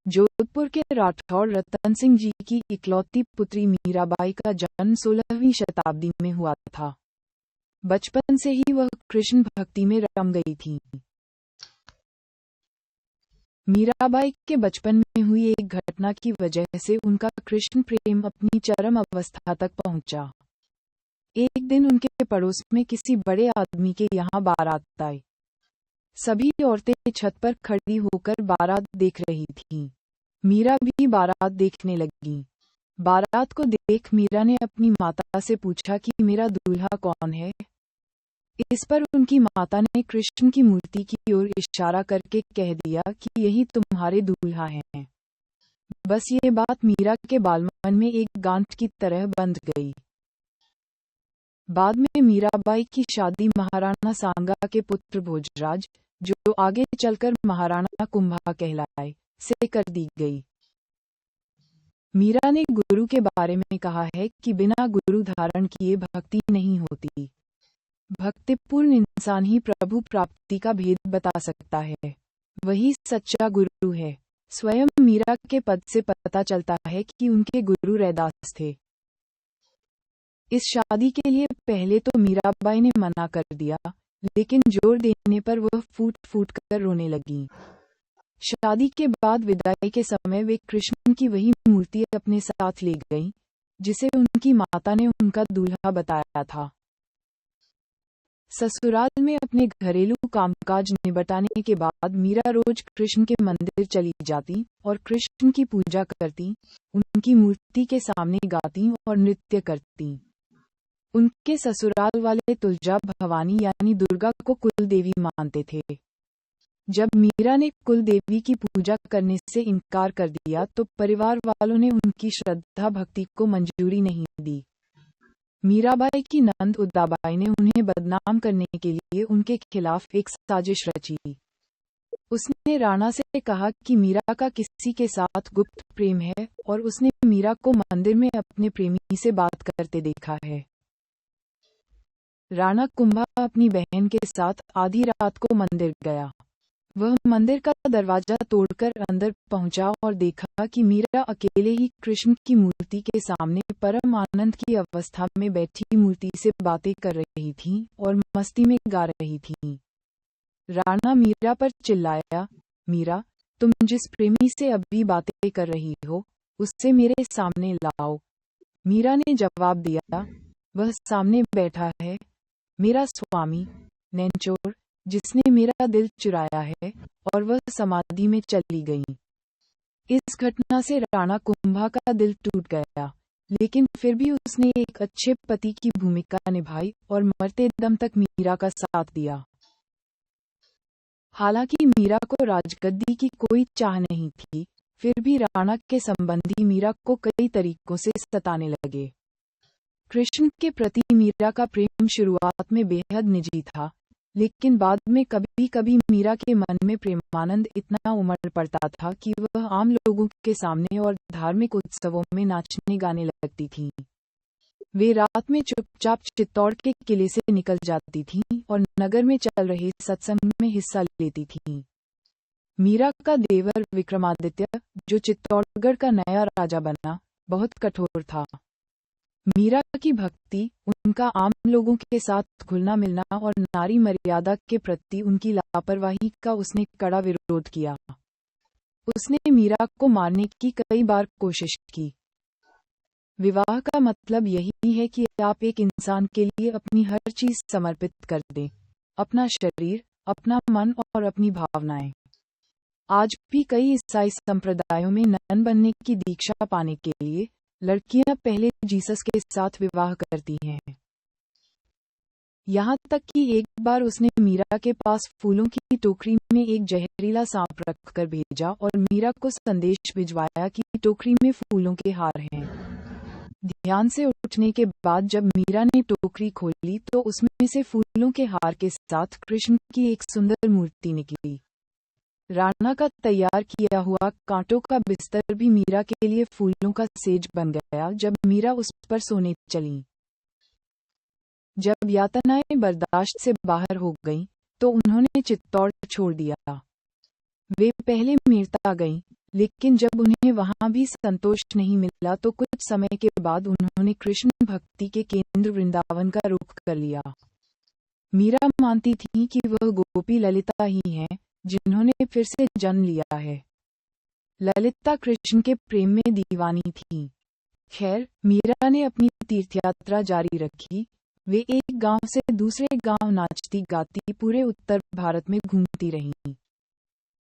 जोधपुर के राठौर रतन सिंह जी की इकलौती पुत्री मीराबाई का जन्म 16वीं शताब्दी में हुआ था। बचपन से ही वह कृष्ण भक्ति में रम गई थी। मीराबाई के बचपन में हुई एक घटना की वजह से उनका कृष्ण प्रेम अपनी चरम अवस्था तक पहुंचा। एक दिन उनके पड़ोस में किसी बड़े आदमी के यहाँ बारात आई। सभी औरतें छत पर खड़ी होकर बारात देख रही थीं। मीरा भी बारात देखने लगी। बारात को देख मीरा ने अपनी माता से पूछा कि मेरा दूल्हा कौन है। इस पर उनकी माता ने कृष्ण की मूर्ति की ओर इशारा करके कह दिया कि यही तुम्हारे दूल्हा हैं। बस ये बात मीरा के बालमन में एक गांठ की तरह बंध गई। बाद में मीराबाई की शादी महाराणा सांगा के पुत्र भोजराज, जो आगे चलकर महाराणा कुंभा कहलाए, से कर दी गई। मीरा ने गुरु के बारे में कहा है कि बिना गुरु धारण किए भक्ति नहीं होती। भक्तिपूर्ण इंसान ही प्रभु प्राप्ति का भेद बता सकता है। वही सच्चा गुरु है। स्वयं मीरा के पद से पता चलता है कि उनके गुरु रैदास थे। इस शादी के लिए पहले तो मीराबाई ने मना कर दिया, लेकिन जोर देने पर वह फूट फूट कर रोने लगी। शादी के बाद विदाई के समय वे कृष्ण की वही मूर्ति अपने साथ ले गईं, जिसे उनकी माता ने उनका दूल्हा बताया था। ससुराल में अपने घरेलू कामकाज निबटाने के बाद मीरा रोज कृष्ण के मंदिर चली जाती और कृष्ण की पूजा करती, उनकी मूर्ति के सामने गाती और नृत्य करती। उनके ससुराल वाले तुलजा भवानी यानी दुर्गा को कुल देवी मानते थे। जब मीरा ने कुल देवी की पूजा करने से इनकार कर दिया तो परिवार वालों ने उनकी श्रद्धा भक्ति को मंजूरी नहीं दी। मीराबाई की नंद उदाबाई ने उन्हें बदनाम करने के लिए उनके खिलाफ एक साजिश रची। उसने राणा से कहा कि मीरा का किसी के साथ गुप्त प्रेम है और उसने मीरा को मंदिर में अपने प्रेमी से बात करते देखा है। राणा कुंभा अपनी बहन के साथ आधी रात को मंदिर गया। वह मंदिर का दरवाजा तोड़कर अंदर पहुंचा और देखा कि मीरा अकेले ही कृष्ण की मूर्ति के सामने परम आनंद की अवस्था में बैठी मूर्ति से बातें कर रही थी और मस्ती में गा रही थी। राणा मीरा पर चिल्लाया, मीरा, तुम जिस प्रेमी से अभी बातें कर रही हो, उससे मेरे सामने लाओ। मीरा ने जवाब दिया, वह सामने बैठा है, मेरा स्वामी नैनचोर, जिसने मेरा दिल चुराया है, और वह समाधि में चली गई। इस घटना से राणा कुंभा का दिल टूट गया, लेकिन फिर भी उसने एक अच्छे पति की भूमिका निभाई और मरते दम तक मीरा का साथ दिया। हालांकि मीरा को राजगद्दी की कोई चाह नहीं थी, फिर भी राणा के संबंधी मीरा को कई तरीकों से सताने लगे। कृष्ण के प्रति मीरा का प्रेम शुरुआत में बेहद निजी था, लेकिन बाद में कभी कभी मीरा के मन में प्रेमानंद इतना उमड़ पड़ता था कि वह आम लोगों के सामने और धार्मिक उत्सवों में नाचने गाने लगती थीं। वे रात में चुपचाप चित्तौड़ के किले से निकल जाती थीं और नगर में चल रहे सत्संग में हिस्सा लेती थीं। मीरा का देवर विक्रमादित्य, जो चित्तौड़गढ़ का नया राजा बना, बहुत कठोर था। मीरा की भक्ति, उनका आम लोगों के साथ घुलना मिलना और नारी मर्यादा के प्रति उनकी लापरवाही का उसने कड़ा विरोध किया। उसने मीरा को मारने की कई बार कोशिश की। विवाह का मतलब यही है कि आप एक इंसान के लिए अपनी हर चीज समर्पित कर दें, अपना शरीर, अपना मन और अपनी भावनाएं। आज भी कई ईसाई संप्रदायों में नन बनने की दीक्षा पाने के लिए लड़कियां पहले जीसस के साथ विवाह करती हैं। यहाँ तक कि एक बार उसने मीरा के पास फूलों की टोकरी में एक जहरीला सांप रखकर भेजा और मीरा को संदेश भिजवाया कि टोकरी में फूलों के हार हैं। ध्यान से उठने के बाद जब मीरा ने टोकरी खोली तो उसमें से फूलों के हार के साथ कृष्ण की एक सुंदर मूर्ति निकली। राणा का तैयार किया हुआ कांटों का बिस्तर भी मीरा के लिए फूलों का सेज बन गया जब मीरा उस पर सोने चली। जब यातनाएं बर्दाश्त से बाहर हो गईं, तो उन्होंने चित्तौड़ छोड़ दिया। वे पहले मीरता गईं, लेकिन जब उन्हें वहां भी संतोष नहीं मिला तो कुछ समय के बाद उन्होंने कृष्ण भक्ति के केंद्र वृंदावन का रुख कर लिया। मीरा मानती थी कि वह गोपी ललिता ही हैं, जिन्होंने फिर से जन्म लिया है। ललिता कृष्ण के प्रेम में दीवानी थी। खैर, मीरा ने अपनी तीर्थयात्रा जारी रखी। वे एक गांव से दूसरे गांव नाचती गाती पूरे उत्तर भारत में घूमती रहीं।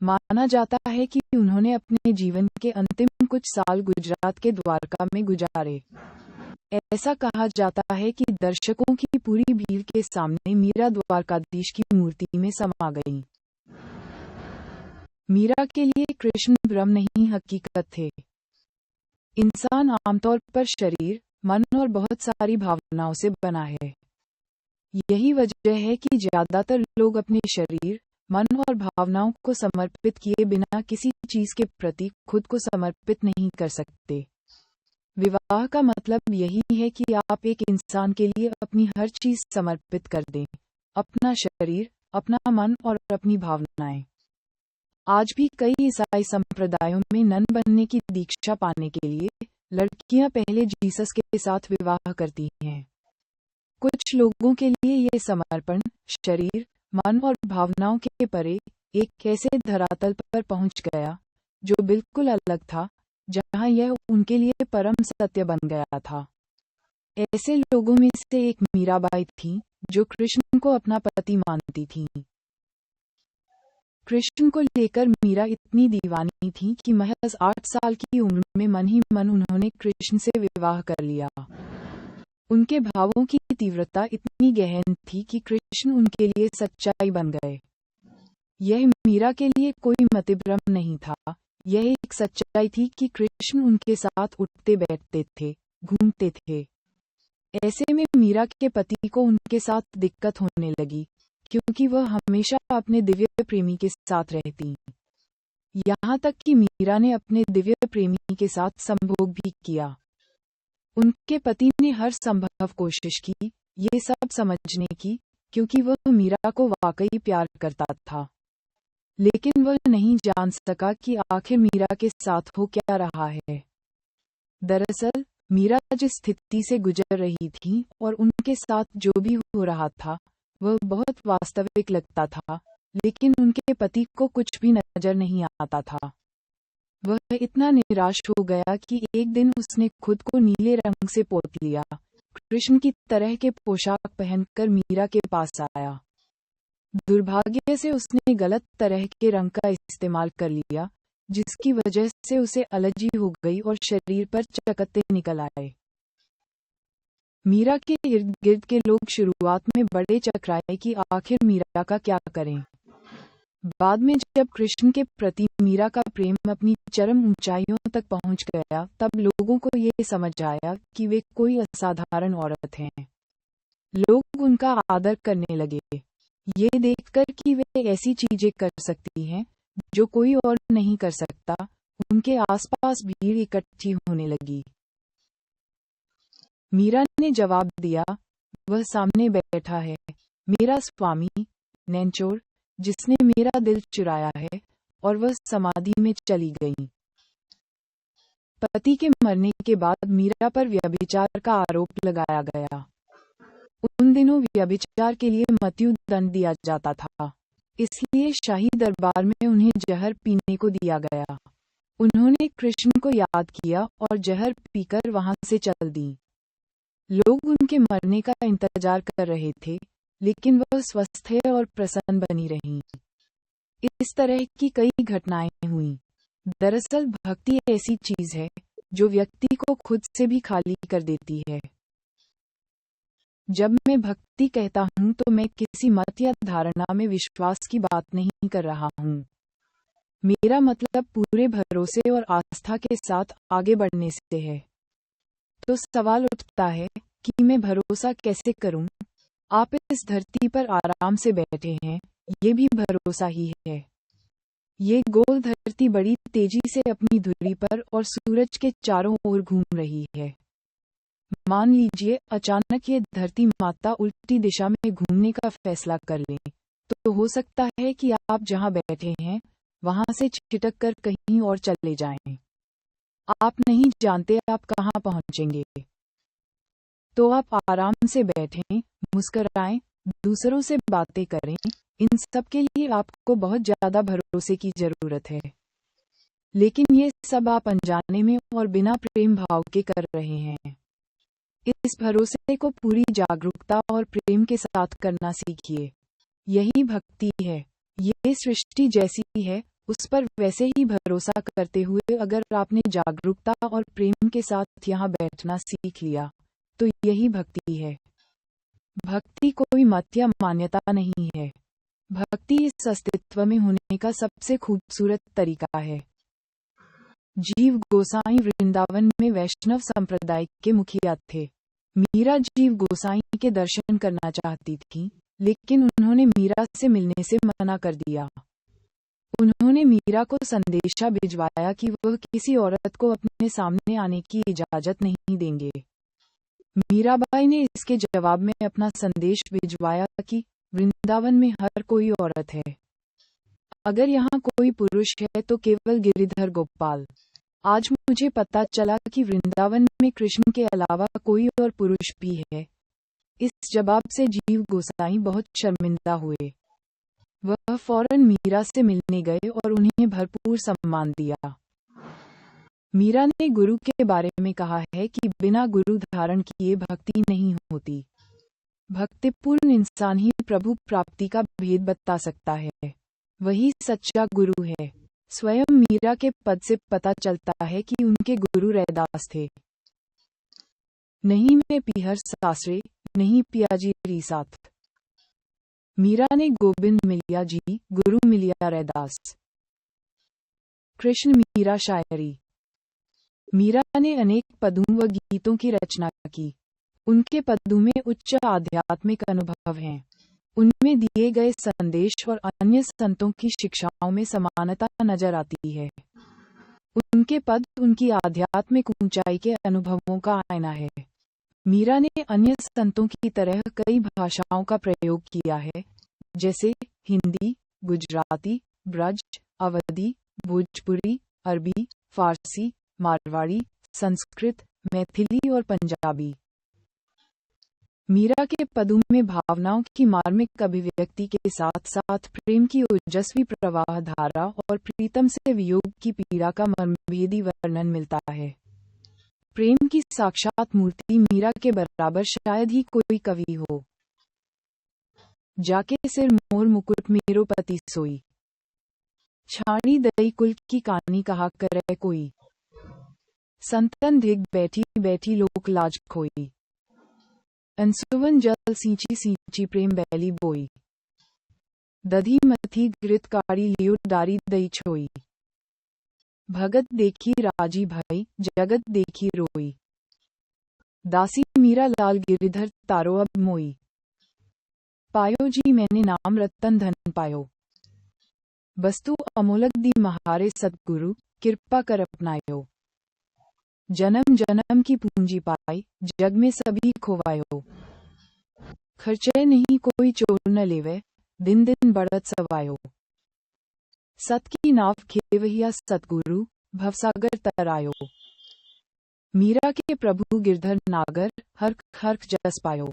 माना जाता है कि उन्होंने अपने जीवन के अंतिम कुछ साल गुजरात के द्वारका में गुजारे। ऐसा कहा जाता है कि दर्शकों की पूरी भीड़ के सामने मीरा द्वारकाधीश की मूर्ति में समा गईं। मीरा के लिए कृष्ण ब्रह्म नहीं हकीकत थे। इंसान आमतौर पर शरीर, मन और बहुत सारी भावनाओं से बना है। यही वजह है कि ज्यादातर लोग अपने शरीर, मन और भावनाओं को समर्पित किए बिना किसी चीज के प्रति खुद को समर्पित नहीं कर सकते। विवाह का मतलब यही है कि आप एक इंसान के लिए अपनी हर चीज समर्पित कर दें, अपना शरीर, अपना मन और अपनी भावनाएं। आज भी कई ईसाई संप्रदायों में नन बनने की दीक्षा पाने के लिए लड़कियां पहले जीसस के साथ विवाह करती हैं। कुछ लोगों के लिए ये समर्पण शरीर, मन और भावनाओं के परे एक ऐसे धरातल पर पहुंच गया जो बिल्कुल अलग था, जहां यह उनके लिए परम सत्य बन गया था। ऐसे लोगों में से एक मीराबाई थी, जो कृष्ण को अपना पति मानती थी। कृष्ण को लेकर मीरा इतनी दीवानी थी कि महज 8 साल की उम्र में मन ही मन उन्होंने कृष्ण से विवाह कर लिया। उनके भावों की तीव्रता इतनी गहन थी कि कृष्ण उनके लिए सच्चाई बन गए। यह मीरा के लिए कोई मतिभ्रम नहीं था, यह एक सच्चाई थी कि कृष्ण उनके साथ उठते बैठते थे, घूमते थे। ऐसे में मीरा के पति को उनके साथ दिक्कत होने लगी, क्योंकि वह हमेशा अपने दिव्य प्रेमी के साथ रहती। यहाँ तक कि मीरा ने अपने दिव्य प्रेमी के साथ संभोग भी किया। उनके पति ने हर संभव कोशिश की ये सब समझने की, क्योंकि वह मीरा को वाकई प्यार करता था। लेकिन वह नहीं जान सका कि आखिर मीरा के साथ हो क्या रहा है। दरअसल मीरा जिस स्थिति से गुजर रही थी और उनके साथ जो भी हो रहा था वह बहुत वास्तविक लगता था, लेकिन उनके पति को कुछ भी नजर नहीं आता था। वह इतना निराश हो गया कि एक दिन उसने खुद को नीले रंग से पोत लिया, कृष्ण की तरह के पोशाक पहनकर मीरा के पास आया। दुर्भाग्य से उसने गलत तरह के रंग का इस्तेमाल कर लिया, जिसकी वजह से उसे एलर्जी हो गई और शरीर पर चकत्ते निकल आए। मीरा के इर्द गिर्द के लोग शुरुआत में बड़े चकराए कि आखिर मीरा का क्या करें। बाद में जब कृष्ण के प्रति मीरा का प्रेम अपनी चरम ऊंचाइयों तक पहुंच गया, तब लोगों को ये समझ आया कि वे कोई असाधारण औरत हैं। लोग उनका आदर करने लगे, ये देखकर कि वे ऐसी चीजें कर सकती हैं जो कोई और नहीं कर सकता। उनके आसपास भीड़ इकट्ठी होने लगी। मीरा ने जवाब दिया, वह सामने बैठा है, मेरा स्वामी नैनचोर, जिसने मेरा दिल चुराया है, और वह समाधि में चली गई। पति के मरने के बाद मीरा पर व्यभिचार का आरोप लगाया गया। उन दिनों व्यभिचार के लिए मृत्यु दंड दिया जाता था, इसलिए शाही दरबार में उन्हें जहर पीने को दिया गया। उन्होंने कृष्ण को याद किया और जहर पीकर वहां से चल दी। लोग उनके मरने का इंतजार कर रहे थे, लेकिन वह स्वस्थ है और प्रसन्न बनी रहीं। इस तरह की कई घटनाएं हुईं। दरअसल भक्ति ऐसी चीज है जो व्यक्ति को खुद से भी खाली कर देती है। जब मैं भक्ति कहता हूँ तो मैं किसी मत या धारणा में विश्वास की बात नहीं कर रहा हूँ। मेरा मतलब पूरे भरोसे और आस्था के साथ आगे बढ़ने से है। तो सवाल उठता है कि मैं भरोसा कैसे करूं? आप इस धरती पर आराम से बैठे हैं, ये भी भरोसा ही है। ये गोल धरती बड़ी तेजी से अपनी धुरी पर और सूरज के चारों ओर घूम रही है। मान लीजिए अचानक ये धरती माता उल्टी दिशा में घूमने का फैसला कर ले, तो हो सकता है कि आप जहां बैठे हैं वहां से छिटक कर कहीं और चले जाएं। आप नहीं जानते आप कहां पहुंचेंगे। तो आप आराम से बैठें, मुस्कराएं, दूसरों से बातें करें। इन सब के लिए आपको बहुत ज्यादा भरोसे की जरूरत है। लेकिन ये सब आप अनजाने में और बिना प्रेम भाव के कर रहे हैं। इस भरोसे को पूरी जागरूकता और प्रेम के साथ करना सीखिए। यही भक्ति है। ये सृष्टि जैसी है उस पर वैसे ही भरोसा करते हुए अगर आपने जागरूकता और प्रेम के साथ यहाँ बैठना सीख लिया तो यही भक्ति है। भक्ति कोई मत या मान्यता नहीं है। भक्ति इस अस्तित्व में होने का सबसे खूबसूरत तरीका है। जीव गोसाई वृंदावन में वैष्णव संप्रदाय के मुखिया थे। मीरा जीव गोसाई के दर्शन करना चाहती थी, लेकिन उन्होंने मीरा से मिलने से मना कर दिया। उन्होंने मीरा को संदेशा भिजवाया कि वह किसी औरत को अपने सामने आने की इजाजत नहीं देंगे। मीराबाई ने इसके जवाब में अपना संदेश भिजवाया कि वृंदावन में हर कोई औरत है। अगर यहाँ कोई पुरुष है तो केवल गिरिधर गोपाल। आज मुझे पता चला कि वृंदावन में कृष्ण के अलावा कोई और पुरुष भी है। इस जवाब से जीव गोसाई बहुत शर्मिंदा हुए। वह फौरन मीरा से मिलने गए और उन्हें भरपूर सम्मान दिया। मीरा ने गुरु के बारे में कहा है कि बिना गुरु धारण किए भक्ति नहीं होती। भक्तिपूर्ण इंसान ही प्रभु प्राप्ति का भेद बता सकता है। वही सच्चा गुरु है। स्वयं मीरा के पद से पता चलता है कि उनके गुरु रैदास थे। नहीं मैं पीहर सासरे, नहीं पियाजी रीसात। मीरा ने गोविंद मिलिया जी, गुरु मिलिया रैदास। कृष्ण मीरा शायरी। मीरा ने अनेक पदों व गीतों की रचना की। उनके पदों में उच्च आध्यात्मिक अनुभव हैं। उनमें दिए गए संदेश और अन्य संतों की शिक्षाओं में समानता नजर आती है। उनके पद उनकी आध्यात्मिक ऊंचाई के अनुभवों का आईना है। मीरा ने अन्य संतों की तरह कई भाषाओं का प्रयोग किया है, जैसे हिंदी, गुजराती, ब्रज, अवधी, भोजपुरी, अरबी, फारसी, मारवाड़ी, संस्कृत, मैथिली और पंजाबी। मीरा के पदों में भावनाओं की मार्मिक अभिव्यक्ति के साथ साथ प्रेम की ओजस्वी प्रवाह धारा और प्रीतम से वियोग की पीड़ा का मर्मभेदी वर्णन मिलता है। प्रेम की साक्षात मूर्ति मीरा के बराबर शायद ही कोई कवि हो। जाके सिर मोर मुकुट मेरो पति सोई, छाड़ी दई कुल की कहानी कहा करे कोई। संतन धिग बैठी बैठी लोक लाज खोई, अंसुवन जल सींची सींची प्रेम बैली बोई। दधी मथी घृत काड़ी लियो डारी दई छोई, भगत देखी राजी भई जगत देखी रोई। दासी मीरा लाल गिरिधर तारो अब मोई, पायो जी मैंने नाम रतन धन पायो। वस्तु अमोलक दी महारे सतगुरु, कृपा कर अपनायो। जन्म जन्म की पूंजी पाई, जग में सभी खोवायो। खर्चे नहीं कोई चोर न लेवे, दिन दिन बढ़त सवायो। सत की नाव खेवहिया सतगुरु, भवसागर तरायो। मीरा के प्रभु गिरधर नागर, हर्क हर्क जस पायो।